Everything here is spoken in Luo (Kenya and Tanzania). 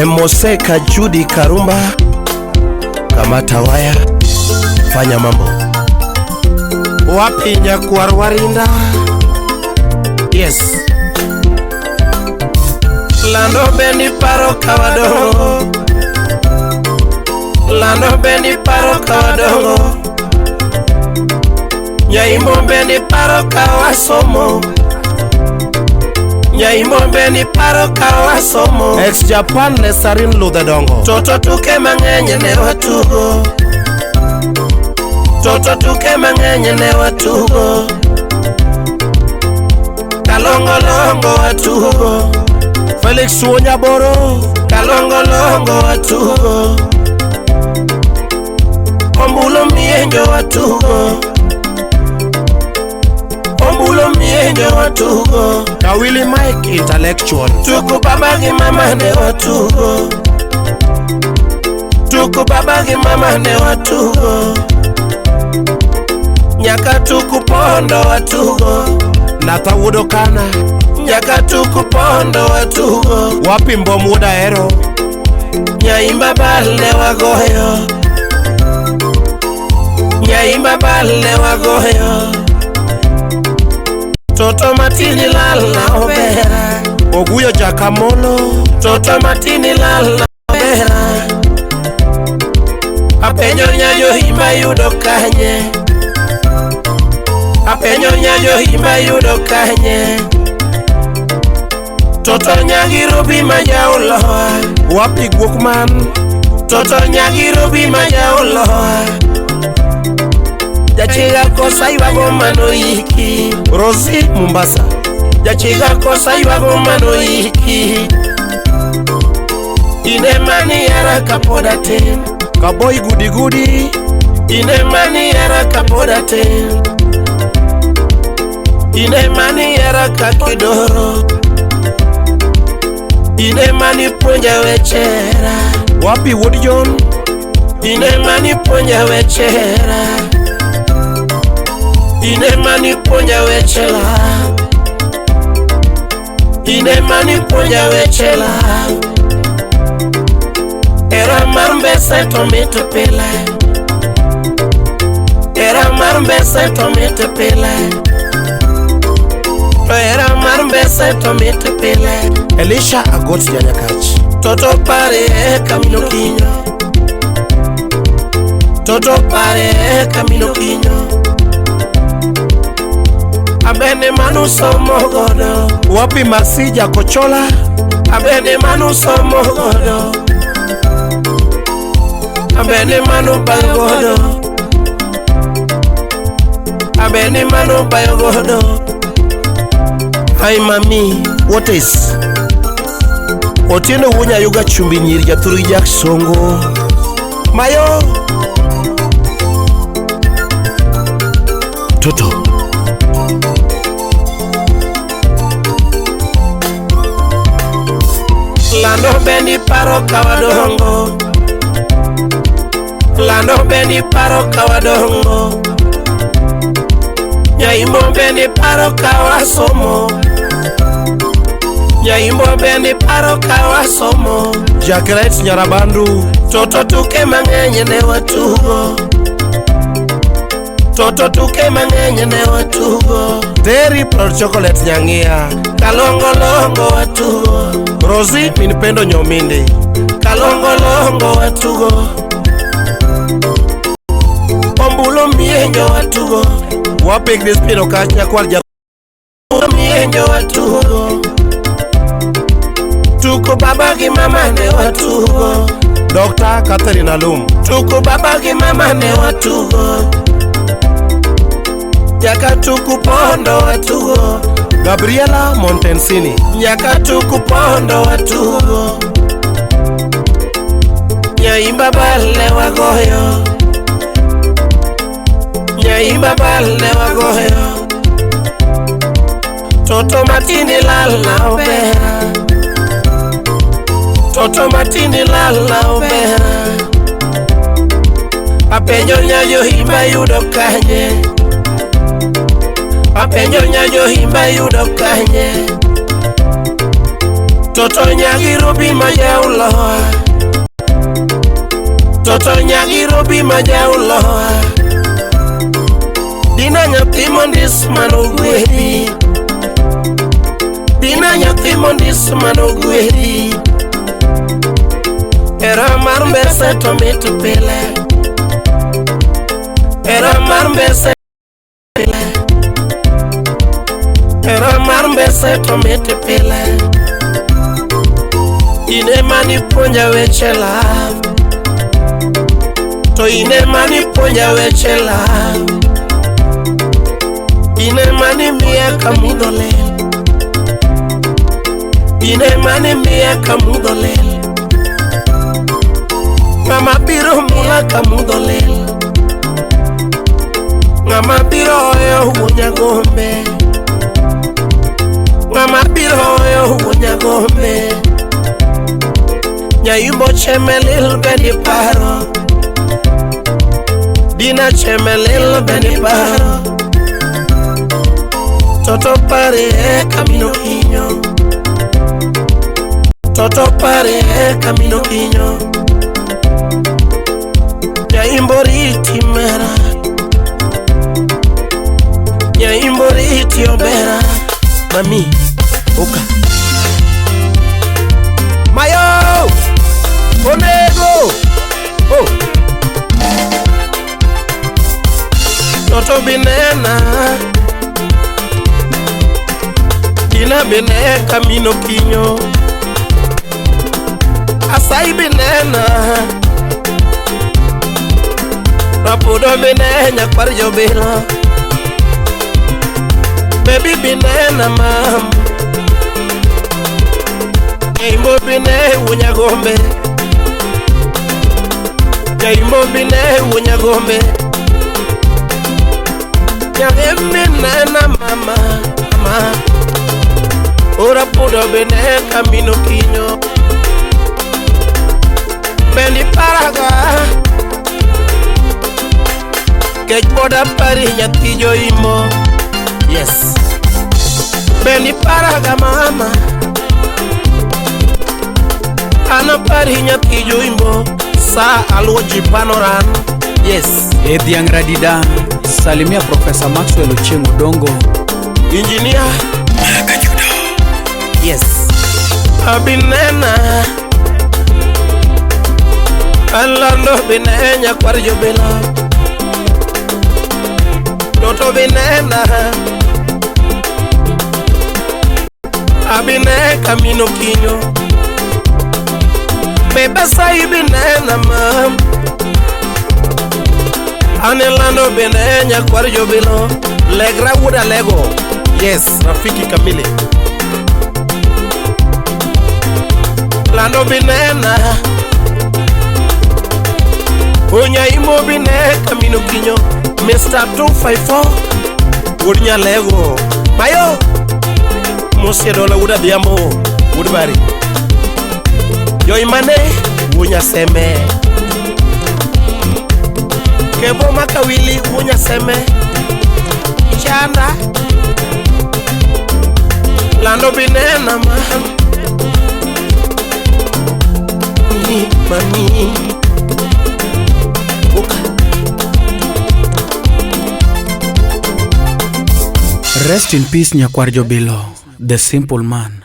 Moseka Judy Karumba, kamata waya, fanya mambo. Wapi Nyakwar Warinda? Yes. Lando bendi paro kawadongo, Lando bendi paro kawadongo, Nyaimo bendi paro kawasomo, Nyaimo bendi paro kawasomo. Ex Japan Lesarin Ludadongo. Toto tuke mang'eny ne watugo, Toto tuke mang'eny ne watugo, Kalongo longo watugo, Felix Wonyaboro, Kalongo longo watugo, Ombulo mienjo watugo, Ombulo mienjo watugo, Kawili Mike intellectual. Tuku baba gi mama ne watugo, Tuku baba gi mama ne watugo, Nyaka tuku pondo watugo, Nata wudo kana, Nyaka tuku pondo watugo. Wapi Mbom wuda ero? Nyaimba balne wagoyo, Nyaimba balne wagoyo, Toto matini lala obera, Oguyo Jakamolo. Toto matini lala obera, Apenyo nyayo hima yudo kanye, Apenyo nyayo hima yudo kanye, Toto nyagirubi majauloa. Wapi Gwokman? Toto nyagirubi majauloa, Jachiga kosa iwago mano iki. Rosie Mombasa. Jachiga kosa iwago mano iki. Ine mani yara kapoda ten, Kaboy gudi gudi. Ine mani yara kapoda ten, Ine mani yara kakidoro, Ine mani puonja wechera. Wapi Wood John? Ine mani puonja wechera, Ine mani puonja wechela, Ine mani puonja wechela. Era mar mbese to mito pile, Era mar mbese to mito pile, Era mar mbese to mito pile. Elisha Agot Nyanyakachi. Toto pare camino kinyo, Toto pare camino kinyo, Abene manu somo godo. Wapi Masija Kochola? Abene manu somo godo, Abene manu bayogodo, Abene manu bayogodo. Hi mami, what is? Otieno wunya yuga chumbi nyiri jaturu jak songo. Mayo Toto. Lando bendi paro kawadongo, Lando bendi paro kawadongo, Nyaimo bendi paro kawasomo, Nyaimo bendi paro kawasomo. Jackret Nyarabandu. Toto tuke mang'eny ne watugo, Toto tuke mang'eny ne watugo, Dairy Proud Chocolate Nyang'ia. Kalongo longo watugo, Rosie Minipendo Nyomindi. Kalongo longo watugo, Ombulo mienjo watugo. Wapi Crispino Kach Nyakwar Ombulo mienjo watugo, Tuku baba gi mama ne watugo, Dr. Catherine Alum. Tuku baba gi mama ne watugo, Nyaka tuku pondo watugo, Gabriela Montensini. Nyaka tuku pondo watugo, Nyaimba balne wagoyo, Nyaimba balne wagoyo, Toto matini lala obera, Toto matini lala obera, Apenyo nyayo hima yudo kanye, Apenyo nyayo hima yudo kanye, Toto nyagirobi majauloa, Toto nyagirobi majauloa. Dina nyathi mondis manogwedi, Dina nyathi mondis manogwedi. Era mar mbese to mit pile, Era mar mbese pile, Era mar mbese to mit pile. Ine mani puonja weche love, to ine mani puonja weche love. Ine mani miya kamudho lel, Ine mani miya kamudho lel. Ngama biro miya kamudho lel, Ngama biro oyo wuonya gombe, Ngama biro oyo wuonya gombe. Nyaimbo chemelil beni paro, Dina chemelil beni paro. Toto pare camino kinyo, Toto pare camino kinyo. Nyaimbo riti mera, Nyaimbo riti obera. Mami, oka Mayo, Onego, oh. Toto binena, Dina bine camino kinyo. Asai binena, Rapudo bine nyakwar jobila. Baby binena mam, Nyaimbo bine wunya gombe, Nyaimbo bine wunya gombe. Nyage binena mama, mama. Ora pudo bine camino kinyo. Beni paraga, Kech boda pari nyathi joimo. Yes. Beni paraga mama, Ana pari nyathi joimo. Sa aluoji panoran. Yes. Ediang Radidan, salimia Professor Maxwell Ochengo Dongo, Engineer Yes. Abinena, Alando binenya kwar jobila. Toto binena, Abine camino kinyo. Bebe sai binena mam, Anelando binenya kwar jobilo. Legra wuda lego. Yes, Rafiki Kamili. Lando binena, Nyaimbo bine camino kinyo. Mr. 254 Woodnya lego. Mayo Musia dola wuda diambo Woodbari Yoimane Wunya seme Kebo makawili Wunya seme Chanda Lando binena man Mami Rest in peace Nyakwar Jobilo, the simple man.